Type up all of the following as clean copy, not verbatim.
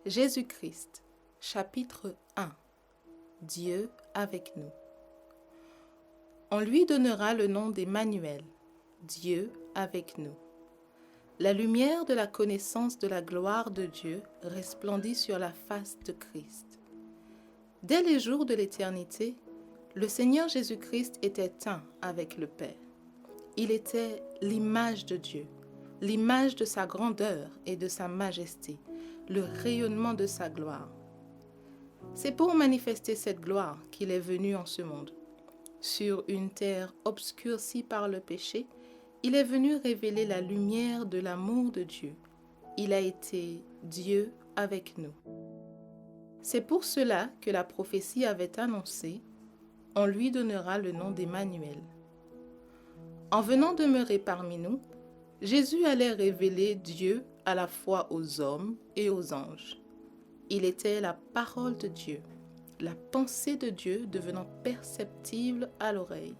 Jésus-Christ, chapitre 1. Dieu avec nous. On lui donnera le nom d'Emmanuel, Dieu avec nous. La lumière de la connaissance de la gloire de Dieu resplendit sur la face de Christ. Dès les jours de l'éternité, le Seigneur Jésus-Christ était un avec le Père. Il était l'image de Dieu, l'image de sa grandeur et de sa majesté, le rayonnement de sa gloire. C'est pour manifester cette gloire qu'il est venu en ce monde. Sur une terre obscurcie par le péché, il est venu révéler la lumière de l'amour de Dieu. Il a été Dieu avec nous. C'est pour cela que la prophétie avait annoncé « On lui donnera le nom d'Emmanuel ». En venant demeurer parmi nous, Jésus allait révéler Dieu à la fois aux hommes et aux anges. Il était la parole de Dieu, la pensée de Dieu devenant perceptible à l'oreille.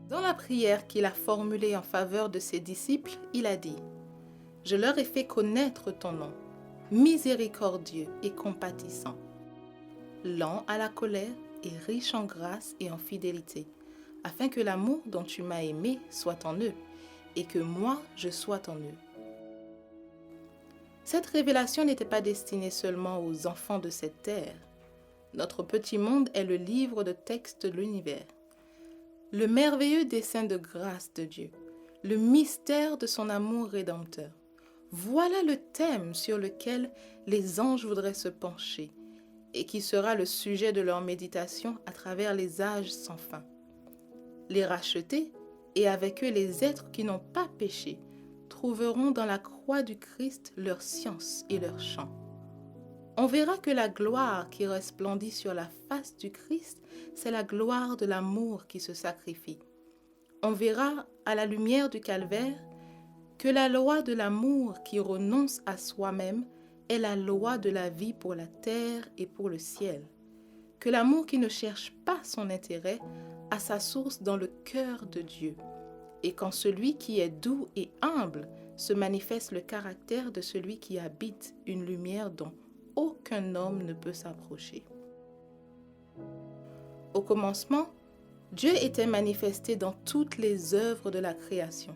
Dans la prière qu'il a formulée en faveur de ses disciples, il a dit « Je leur ai fait connaître ton nom, miséricordieux et compatissant, lent à la colère et riche en grâce et en fidélité, afin que l'amour dont tu m'as aimé soit en eux, et que moi je sois en eux. » Cette révélation n'était pas destinée seulement aux enfants de cette terre. Notre petit monde est le livre de texte de l'univers. Le merveilleux dessein de grâce de Dieu, le mystère de son amour rédempteur. Voilà le thème sur lequel les anges voudraient se pencher et qui sera le sujet de leur méditation à travers les âges sans fin. Les rachetés, et avec eux les êtres qui n'ont pas péché, trouveront dans la croix du Christ leur science et leur chant. On verra que la gloire qui resplendit sur la face du Christ, c'est la gloire de l'amour qui se sacrifie. On verra à la lumière du calvaire que la loi de l'amour qui renonce à soi-même est la loi de la vie pour la terre et pour le ciel. Que l'amour qui ne cherche pas son intérêt a sa source dans le cœur de Dieu. Et qu'en celui qui est doux et humble se manifeste le caractère de celui qui habite une lumière dont aucun homme ne peut s'approcher. Au commencement, Dieu était manifesté dans toutes les œuvres de la création.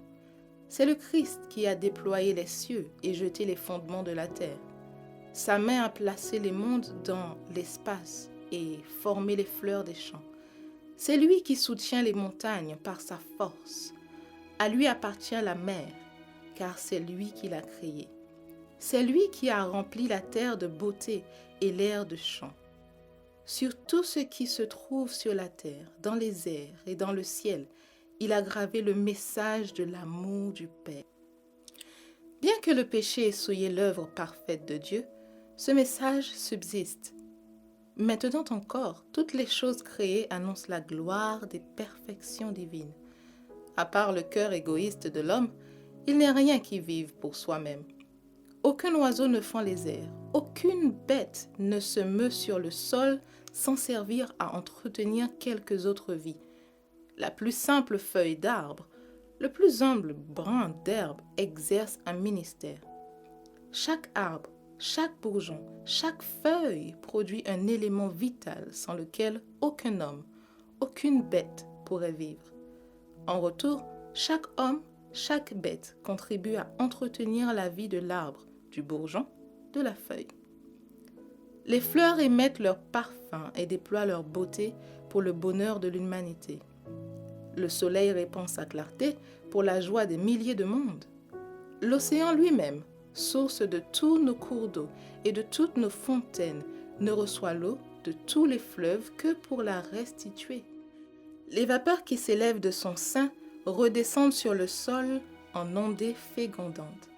C'est le Christ qui a déployé les cieux et jeté les fondements de la terre. Sa main a placé les mondes dans l'espace et formé les fleurs des champs. C'est lui qui soutient les montagnes par sa force. À lui appartient la mer, car c'est lui qui l'a créée. C'est lui qui a rempli la terre de beauté et l'air de chant. Sur tout ce qui se trouve sur la terre, dans les airs et dans le ciel, il a gravé le message de l'amour du Père. Bien que le péché ait souillé l'œuvre parfaite de Dieu, ce message subsiste. Maintenant encore, toutes les choses créées annoncent la gloire des perfections divines. À part le cœur égoïste de l'homme, il n'est rien qui vive pour soi-même. Aucun oiseau ne fend les airs, aucune bête ne se meut sur le sol sans servir à entretenir quelques autres vies. La plus simple feuille d'arbre, le plus humble brin d'herbe exerce un ministère. Chaque arbre, chaque bourgeon, chaque feuille produit un élément vital sans lequel aucun homme, aucune bête pourrait vivre. En retour, chaque homme, chaque bête contribue à entretenir la vie de l'arbre, du bourgeon, de la feuille. Les fleurs émettent leur parfum et déploient leur beauté pour le bonheur de l'humanité. Le soleil répand sa clarté pour la joie des milliers de mondes. L'océan lui-même, source de tous nos cours d'eau et de toutes nos fontaines, ne reçoit l'eau de tous les fleuves que pour la restituer. Les vapeurs qui s'élèvent de son sein redescendent sur le sol en ondées fécondantes.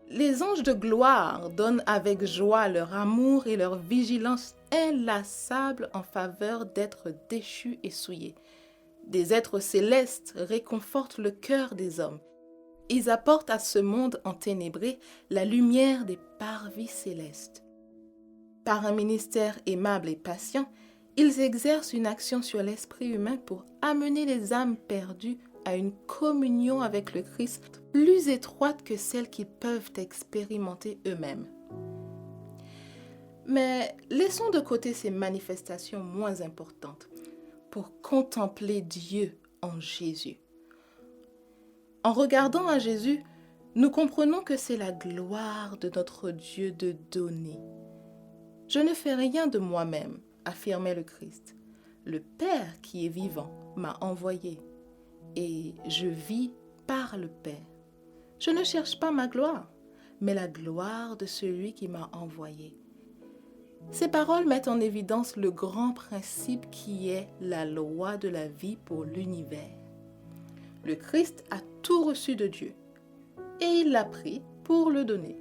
Les anges de gloire donnent avec joie leur amour et leur vigilance inlassable en faveur d'êtres déchus et souillés. Des êtres célestes réconfortent le cœur des hommes. Ils apportent à ce monde enténébré la lumière des parvis célestes. Par un ministère aimable et patient, ils exercent une action sur l'esprit humain pour amener les âmes perdues à une communion avec le Christ plus étroite que celle qu'ils peuvent expérimenter eux-mêmes. Mais laissons de côté ces manifestations moins importantes pour contempler Dieu en Jésus. En regardant à Jésus, nous comprenons que c'est la gloire de notre Dieu de donner. Je ne fais rien de moi-même, affirmait le Christ. Le Père qui est vivant m'a envoyé et je vis par le Père. Je ne cherche pas ma gloire, mais la gloire de celui qui m'a envoyé. Ces paroles mettent en évidence le grand principe qui est la loi de la vie pour l'univers. Le Christ a tout reçu de Dieu et il l'a pris pour le donner.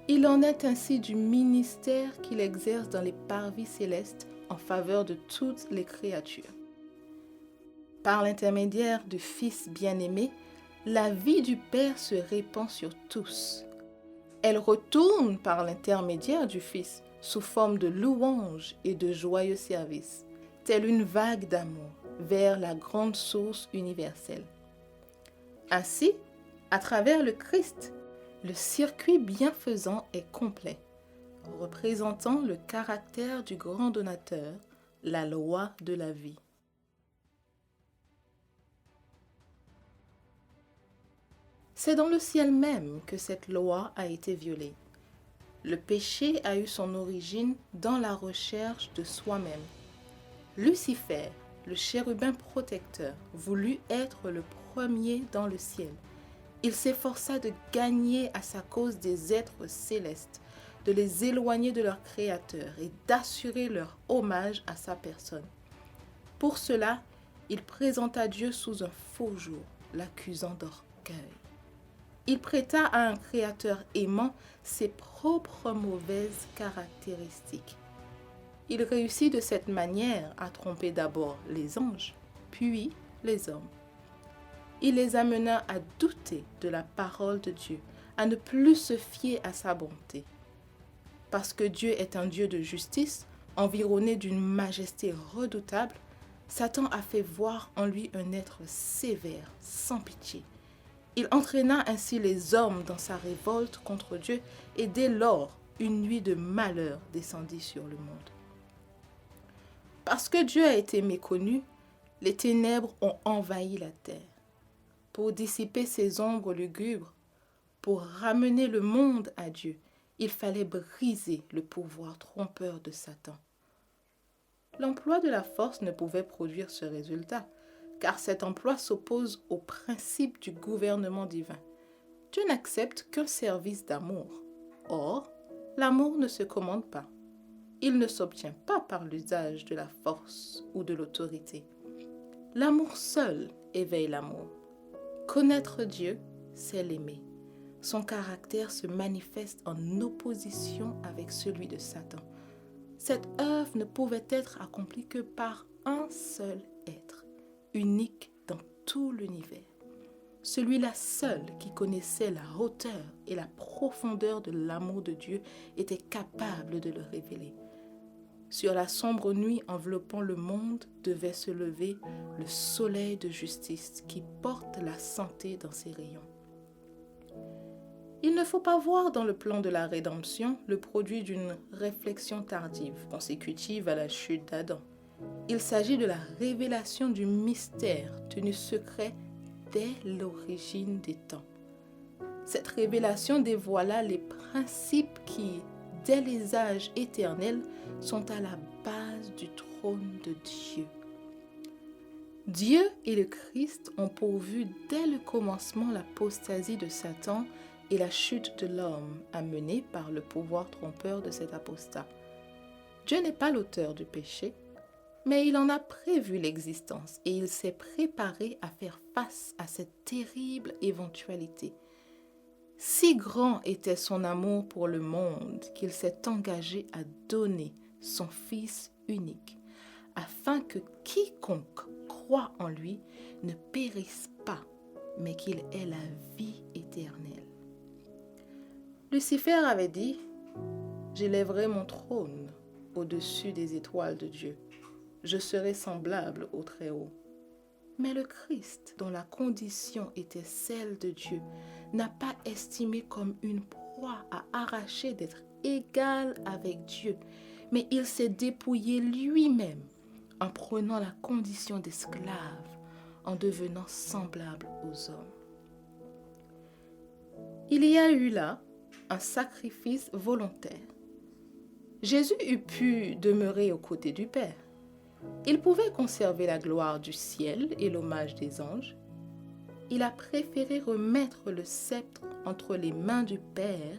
Il en est ainsi du ministère qu'il exerce dans les parvis célestes en faveur de toutes les créatures. Par l'intermédiaire du Fils bien-aimé, la vie du Père se répand sur tous. Elle retourne par l'intermédiaire du Fils sous forme de louanges et de joyeux services, telle une vague d'amour vers la grande source universelle. Ainsi, à travers le Christ, le circuit bienfaisant est complet, représentant le caractère du grand donateur, la loi de la vie. C'est dans le ciel même que cette loi a été violée. Le péché a eu son origine dans la recherche de soi-même. Lucifer, le chérubin protecteur, voulut être le premier dans le ciel. Il s'efforça de gagner à sa cause des êtres célestes, de les éloigner de leur Créateur et d'assurer leur hommage à sa personne. Pour cela, il présenta Dieu sous un faux jour, l'accusant d'orgueil. Il prêta à un Créateur aimant ses propres mauvaises caractéristiques. Il réussit de cette manière à tromper d'abord les anges, puis les hommes. Il les amena à douter de la parole de Dieu, à ne plus se fier à sa bonté. Parce que Dieu est un Dieu de justice, environné d'une majesté redoutable, Satan a fait voir en lui un être sévère, sans pitié. Il entraîna ainsi les hommes dans sa révolte contre Dieu et dès lors, une nuit de malheur descendit sur le monde. Parce que Dieu a été méconnu, les ténèbres ont envahi la terre. Pour dissiper ces ombres lugubres, pour ramener le monde à Dieu, il fallait briser le pouvoir trompeur de Satan. L'emploi de la force ne pouvait produire ce résultat, car cet emploi s'oppose au principe du gouvernement divin. Dieu n'accepte qu'un service d'amour. Or, l'amour ne se commande pas. Il ne s'obtient pas par l'usage de la force ou de l'autorité. L'amour seul éveille l'amour. Connaître Dieu, c'est l'aimer. Son caractère se manifeste en opposition avec celui de Satan. Cette œuvre ne pouvait être accomplie que par un seul être, unique dans tout l'univers. Celui-là seul qui connaissait la hauteur et la profondeur de l'amour de Dieu était capable de le révéler. Sur la sombre nuit enveloppant le monde devait se lever le soleil de justice qui porte la santé dans ses rayons. Il ne faut pas voir dans le plan de la rédemption le produit d'une réflexion tardive, consécutive à la chute d'Adam. Il s'agit de la révélation du mystère tenu secret dès l'origine des temps. Cette révélation dévoila les principes qui, dès les âges éternels, sont à la base du trône de Dieu. Dieu et le Christ ont pourvu dès le commencement l'apostasie de Satan et la chute de l'homme amenée par le pouvoir trompeur de cet apostat. Dieu n'est pas l'auteur du péché, mais il en a prévu l'existence et il s'est préparé à faire face à cette terrible éventualité. Si grand était son amour pour le monde qu'il s'est engagé à donner son Fils unique, afin que quiconque croit en lui ne périsse pas, mais qu'il ait la vie éternelle. Lucifer avait dit « J'élèverai mon trône au-dessus des étoiles de Dieu. Je serai semblable au Très-Haut. » Mais le Christ, dont la condition était celle de Dieu, n'a pas estimé comme une croix a arraché d'être égal avec Dieu, mais il s'est dépouillé lui-même en prenant la condition d'esclave, en devenant semblable aux hommes. Il y a eu là un sacrifice volontaire. Jésus eût pu demeurer aux côtés du Père. Il pouvait conserver la gloire du ciel et l'hommage des anges. Il a préféré remettre le sceptre entre les mains du Père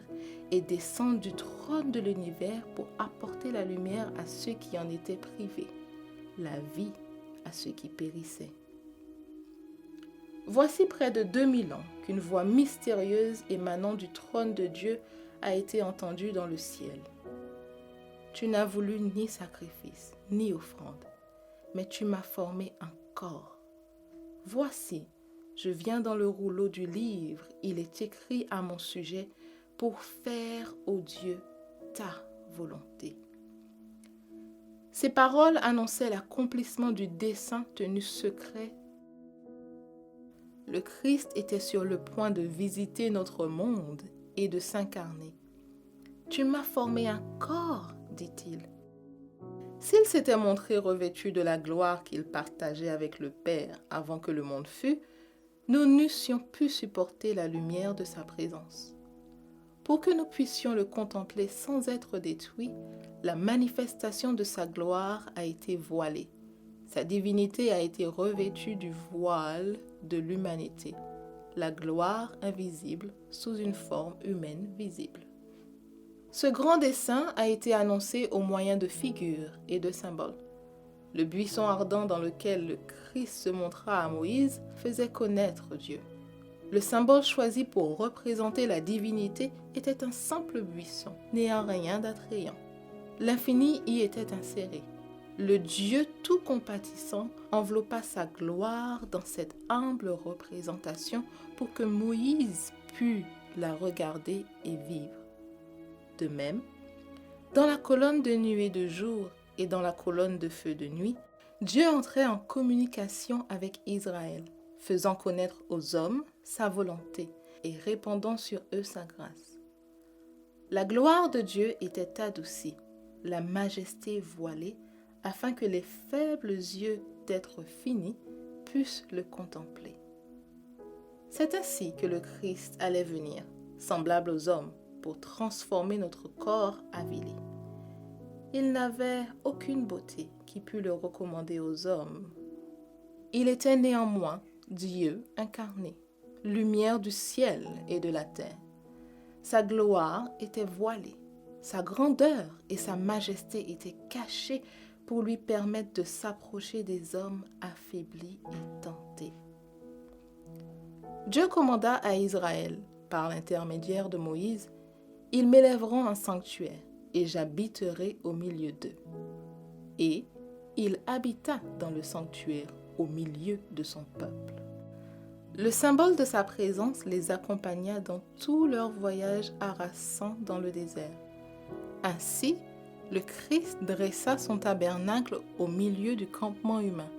et descendre du trône de l'univers pour apporter la lumière à ceux qui en étaient privés, la vie à ceux qui périssaient. Voici près de 2000 ans qu'une voix mystérieuse émanant du trône de Dieu a été entendue dans le ciel. Tu n'as voulu ni sacrifice, ni offrande, mais tu m'as formé un corps. Voici, je viens dans le rouleau du livre, il est écrit à mon sujet pour faire, ô Dieu, ta volonté. Ces paroles annonçaient l'accomplissement du dessein tenu secret. Le Christ était sur le point de visiter notre monde et de s'incarner. Tu m'as formé un corps, dit-il. S'il s'était montré revêtu de la gloire qu'il partageait avec le Père avant que le monde fût, nous n'eussions pu supporter la lumière de sa présence. Pour que nous puissions le contempler sans être détruits, la manifestation de sa gloire a été voilée. Sa divinité a été revêtue du voile de l'humanité, la gloire invisible sous une forme humaine visible. Ce grand dessein a été annoncé au moyen de figures et de symboles. Le buisson ardent dans lequel le Christ se montra à Moïse faisait connaître Dieu. Le symbole choisi pour représenter la divinité était un simple buisson, n'ayant rien d'attrayant. L'infini y était inséré. Le Dieu tout compatissant enveloppa sa gloire dans cette humble représentation pour que Moïse pût la regarder et vivre. De même, dans la colonne de nuée de jour et dans la colonne de feu de nuit, Dieu entrait en communication avec Israël, faisant connaître aux hommes sa volonté et répandant sur eux sa grâce. La gloire de Dieu était adoucie, la majesté voilée, afin que les faibles yeux d'êtres finis puissent le contempler. C'est ainsi que le Christ allait venir, semblable aux hommes, pour transformer notre corps avilé. Il n'avait aucune beauté qui pût le recommander aux hommes. Il était néanmoins Dieu incarné, lumière du ciel et de la terre. Sa gloire était voilée, sa grandeur et sa majesté étaient cachées pour lui permettre de s'approcher des hommes affaiblis et tentés. Dieu commanda à Israël, par l'intermédiaire de Moïse, « Ils m'élèveront un sanctuaire, et j'habiterai au milieu d'eux. » Et il habita dans le sanctuaire au milieu de son peuple. Le symbole de sa présence les accompagna dans tout leur voyage harassant dans le désert. Ainsi, le Christ dressa son tabernacle au milieu du campement humain.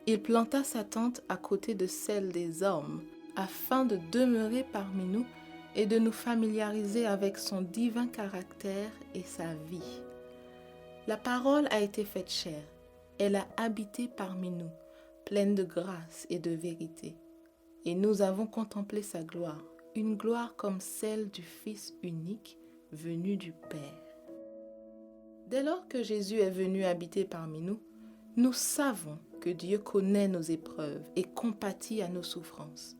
Il planta sa tente à côté de celle des hommes, afin de demeurer parmi nous et de nous familiariser avec son divin caractère et sa vie. La parole a été faite chair, elle a habité parmi nous, pleine de grâce et de vérité. Et nous avons contemplé sa gloire, une gloire comme celle du Fils unique venu du Père. Dès lors que Jésus est venu habiter parmi nous, nous savons que Dieu connaît nos épreuves et compatit à nos souffrances.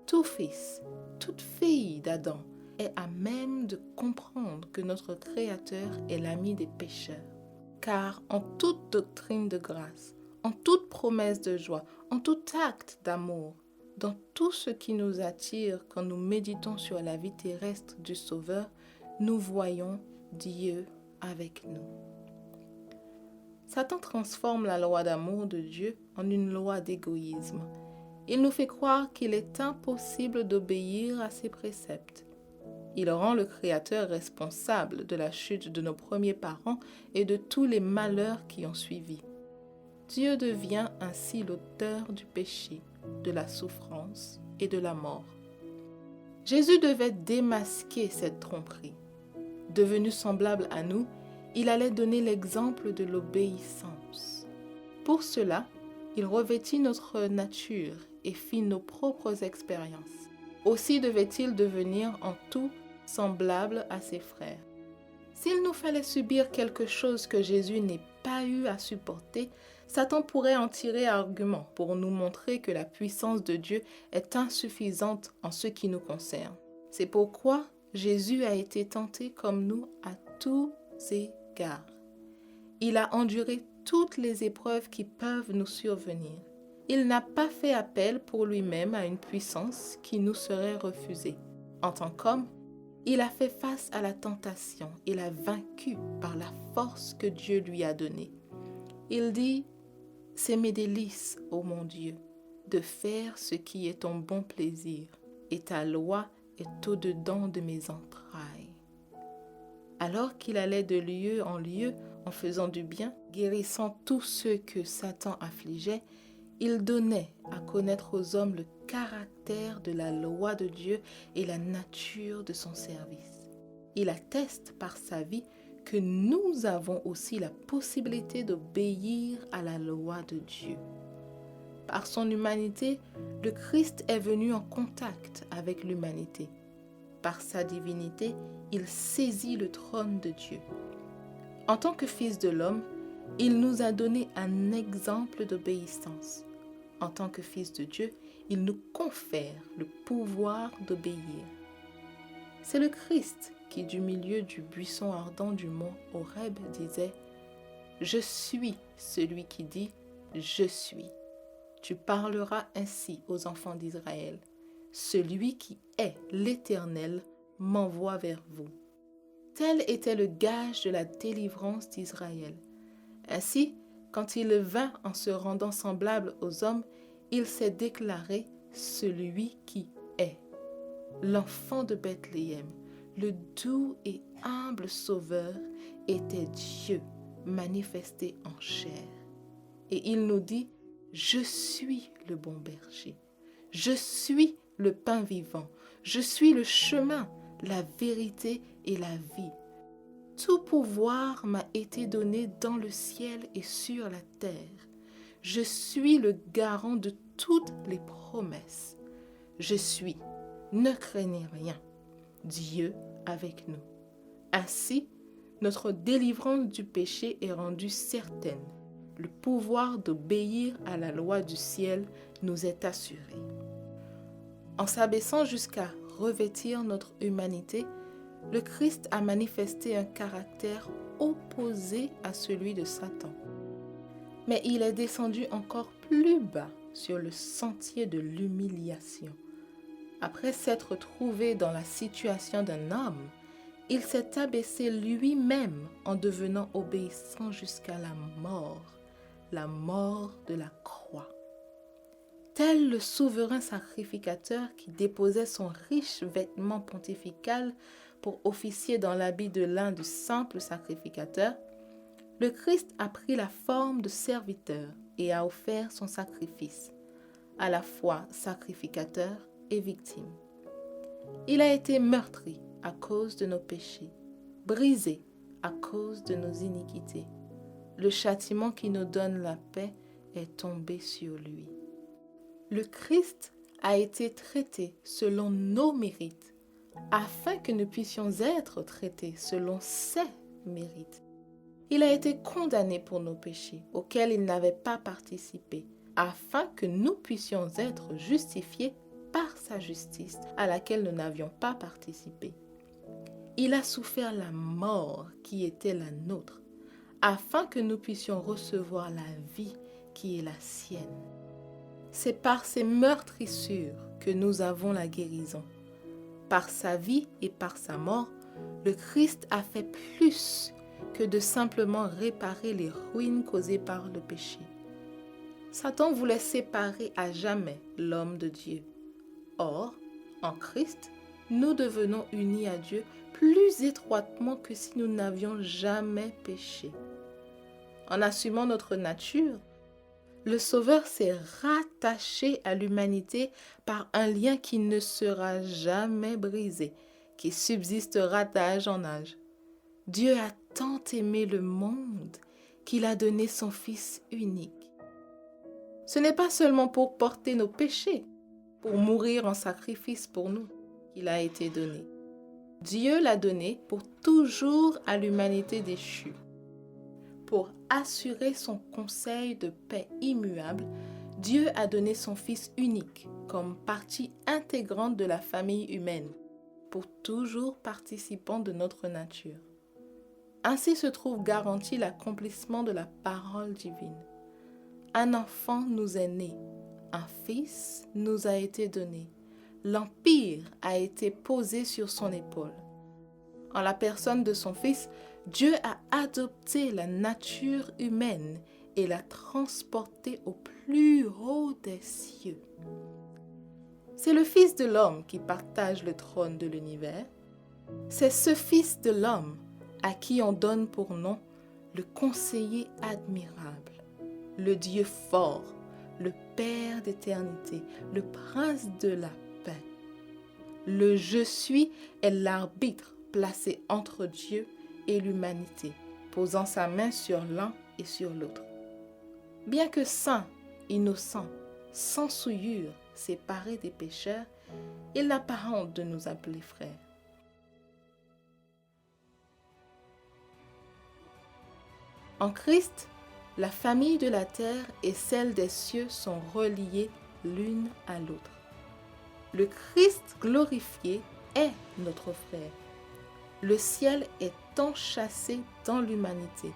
Tout fils, toute fille d'Adam est à même de comprendre que notre Créateur est l'ami des pécheurs. Car en toute doctrine de grâce, en toute promesse de joie, en tout acte d'amour, dans tout ce qui nous attire quand nous méditons sur la vie terrestre du Sauveur, nous voyons Dieu avec nous. Satan transforme la loi d'amour de Dieu en une loi d'égoïsme. Il nous fait croire qu'il est impossible d'obéir à ses préceptes. Il rend le Créateur responsable de la chute de nos premiers parents et de tous les malheurs qui ont suivi. Dieu devient ainsi l'auteur du péché, de la souffrance et de la mort. Jésus devait démasquer cette tromperie. Devenu semblable à nous, il allait donner l'exemple de l'obéissance. Pour cela, il revêtit notre nature et fit nos propres expériences. Aussi devait-il devenir en tout semblable à ses frères. S'il nous fallait subir quelque chose que Jésus n'ait pas eu à supporter, Satan pourrait en tirer argument pour nous montrer que la puissance de Dieu est insuffisante en ce qui nous concerne. C'est pourquoi Jésus a été tenté comme nous à tous égards. Il a enduré toutes les épreuves qui peuvent nous survenir. Il n'a pas fait appel pour lui-même à une puissance qui nous serait refusée. En tant qu'homme, il a fait face à la tentation et l'a vaincu par la force que Dieu lui a donnée. Il dit « C'est mes délices, ô mon Dieu, de faire ce qui est ton bon plaisir, et ta loi est au-dedans de mes entrailles. » Alors qu'il allait de lieu en lieu en faisant du bien, guérissant tous ceux que Satan affligeait, il donnait à connaître aux hommes le caractère de la loi de Dieu et la nature de son service. Il atteste par sa vie que nous avons aussi la possibilité d'obéir à la loi de Dieu. Par son humanité, le Christ est venu en contact avec l'humanité. Par sa divinité, il saisit le trône de Dieu. En tant que Fils de l'homme, il nous a donné un exemple d'obéissance. En tant que Fils de Dieu, il nous confère le pouvoir d'obéir. C'est le Christ qui, du milieu du buisson ardent du mont Horeb, disait « Je suis celui qui dit « Je suis ». Tu parleras ainsi aux enfants d'Israël. Celui qui est l'Éternel m'envoie vers vous. Tel était le gage de la délivrance d'Israël. Ainsi, quand il vint en se rendant semblable aux hommes, il s'est déclaré celui qui est. L'enfant de Bethléem, le doux et humble Sauveur, était Dieu manifesté en chair. Et il nous dit, je suis le bon berger, je suis le pain vivant, je suis le chemin, la vérité et la vie. Tout pouvoir m'a été donné dans le ciel et sur la terre. Je suis le garant de toutes les promesses. Je suis, ne craignez rien, Dieu avec nous. Ainsi, notre délivrance du péché est rendue certaine. Le pouvoir d'obéir à la loi du ciel nous est assuré. En s'abaissant jusqu'à revêtir notre humanité, le Christ a manifesté un caractère opposé à celui de Satan. Mais il est descendu encore plus bas sur le sentier de l'humiliation. Après s'être trouvé dans la situation d'un homme, il s'est abaissé lui-même en devenant obéissant jusqu'à la mort de la croix. Tel le souverain sacrificateur qui déposait son riche vêtement pontifical pour officier dans l'habit de lin du simple sacrificateur, le Christ a pris la forme de serviteur et a offert son sacrifice, à la fois sacrificateur et victime. Il a été meurtri à cause de nos péchés, brisé à cause de nos iniquités. Le châtiment qui nous donne la paix est tombé sur lui. Le Christ a été traité selon nos mérites, afin que nous puissions être traités selon ses mérites. Il a été condamné pour nos péchés, auxquels il n'avait pas participé, afin que nous puissions être justifiés par sa justice, à laquelle nous n'avions pas participé. Il a souffert la mort qui était la nôtre, afin que nous puissions recevoir la vie qui est la sienne. C'est par ses meurtrissures que nous avons la guérison. Par sa vie et par sa mort, le Christ a fait plus que de simplement réparer les ruines causées par le péché. Satan voulait séparer à jamais l'homme de Dieu. Or, en Christ, nous devenons unis à Dieu plus étroitement que si nous n'avions jamais péché. En assumant notre nature, Le Sauveur s'est rattaché à l'humanité par un lien qui ne sera jamais brisé, qui subsistera d'âge en âge. Dieu a tant aimé le monde qu'il a donné son Fils unique. Ce n'est pas seulement pour porter nos péchés, pour mourir en sacrifice pour nous qu'il a été donné. Dieu l'a donné pour toujours à l'humanité déchue. Pour assurer son conseil de paix immuable, Dieu a donné son Fils unique comme partie intégrante de la famille humaine, pour toujours participant de notre nature. Ainsi se trouve garanti l'accomplissement de la parole divine. Un enfant nous est né, un fils nous a été donné, l'empire a été posé sur son épaule. En la personne de son Fils, Dieu a adopté la nature humaine et l'a transportée au plus haut des cieux. C'est le Fils de l'homme qui partage le trône de l'univers. C'est ce Fils de l'homme à qui on donne pour nom le conseiller admirable, le Dieu fort, le Père d'éternité, le Prince de la paix. Le Je suis est l'arbitre placé entre Dieu et l'humanité, posant sa main sur l'un et sur l'autre. Bien que saint, innocent, sans souillure, séparé des pécheurs, il n'a pas honte de nous appeler frères. En Christ, la famille de la terre et celle des cieux sont reliées l'une à l'autre. Le Christ glorifié est notre frère. Le ciel est enchâssé dans l'humanité.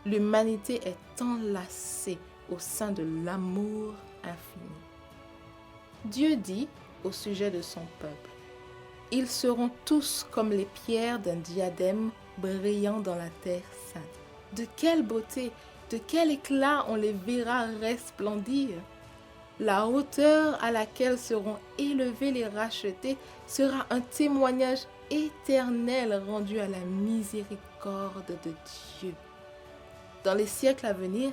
L'humanité est enlacée au sein de l'amour infini. Dieu dit au sujet de son peuple, « Ils seront tous comme les pierres d'un diadème brillant dans la terre sainte. De quelle beauté, de quel éclat on les verra resplendir! La hauteur à laquelle seront élevés les rachetés sera un témoignage éternel rendu à la miséricorde de Dieu. Dans les siècles à venir,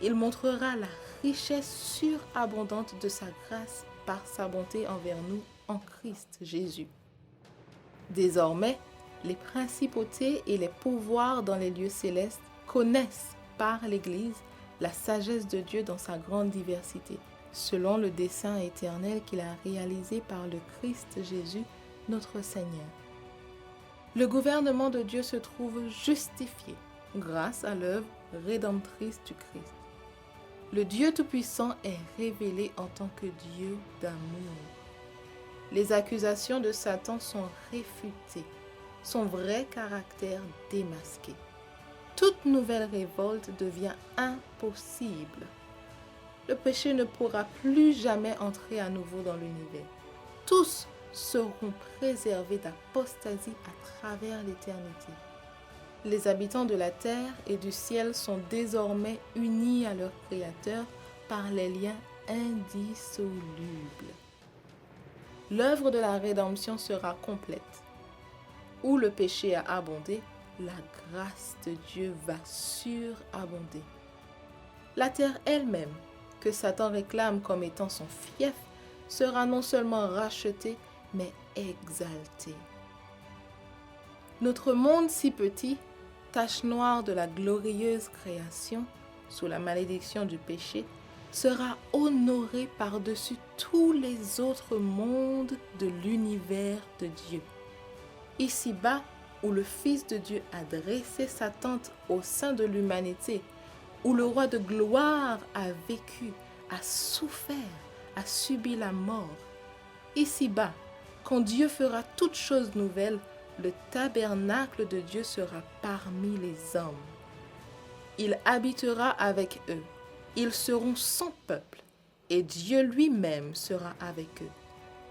il montrera la richesse surabondante de sa grâce par sa bonté envers nous en Christ Jésus. Désormais, les principautés et les pouvoirs dans les lieux célestes connaissent par l'Église la sagesse de Dieu dans sa grande diversité, selon le dessein éternel qu'il a réalisé par le Christ Jésus, notre Seigneur. Le gouvernement de Dieu se trouve justifié grâce à l'œuvre rédemptrice du Christ. Le Dieu Tout-Puissant est révélé en tant que Dieu d'amour. Les accusations de Satan sont réfutées, son vrai caractère démasqué. Toute nouvelle révolte devient impossible. Le péché ne pourra plus jamais entrer à nouveau dans l'univers. Tous seront préservés d'apostasie à travers l'éternité. Les habitants de la terre et du ciel sont désormais unis à leur Créateur par les liens indissolubles. L'œuvre de la rédemption sera complète. Où le péché a abondé, la grâce de Dieu va surabonder. La terre elle-même, que Satan réclame comme étant son fief, sera non seulement rachetée, mais exaltée. Notre monde si petit, tache noire de la glorieuse création, sous la malédiction du péché, sera honoré par-dessus tous les autres mondes de l'univers de Dieu. Ici-bas, où le Fils de Dieu a dressé sa tente au sein de l'humanité, où le roi de gloire a vécu, a souffert, a subi la mort. Ici-bas, quand Dieu fera toutes choses nouvelles, le tabernacle de Dieu sera parmi les hommes. Il habitera avec eux. Ils seront son peuple, et Dieu lui-même sera avec eux.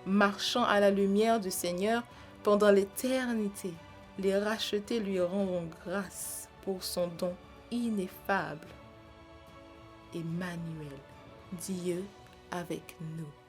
Marchant à la lumière du Seigneur pendant l'éternité, les rachetés lui rendront grâce pour son don ineffable. Emmanuel, Dieu avec nous.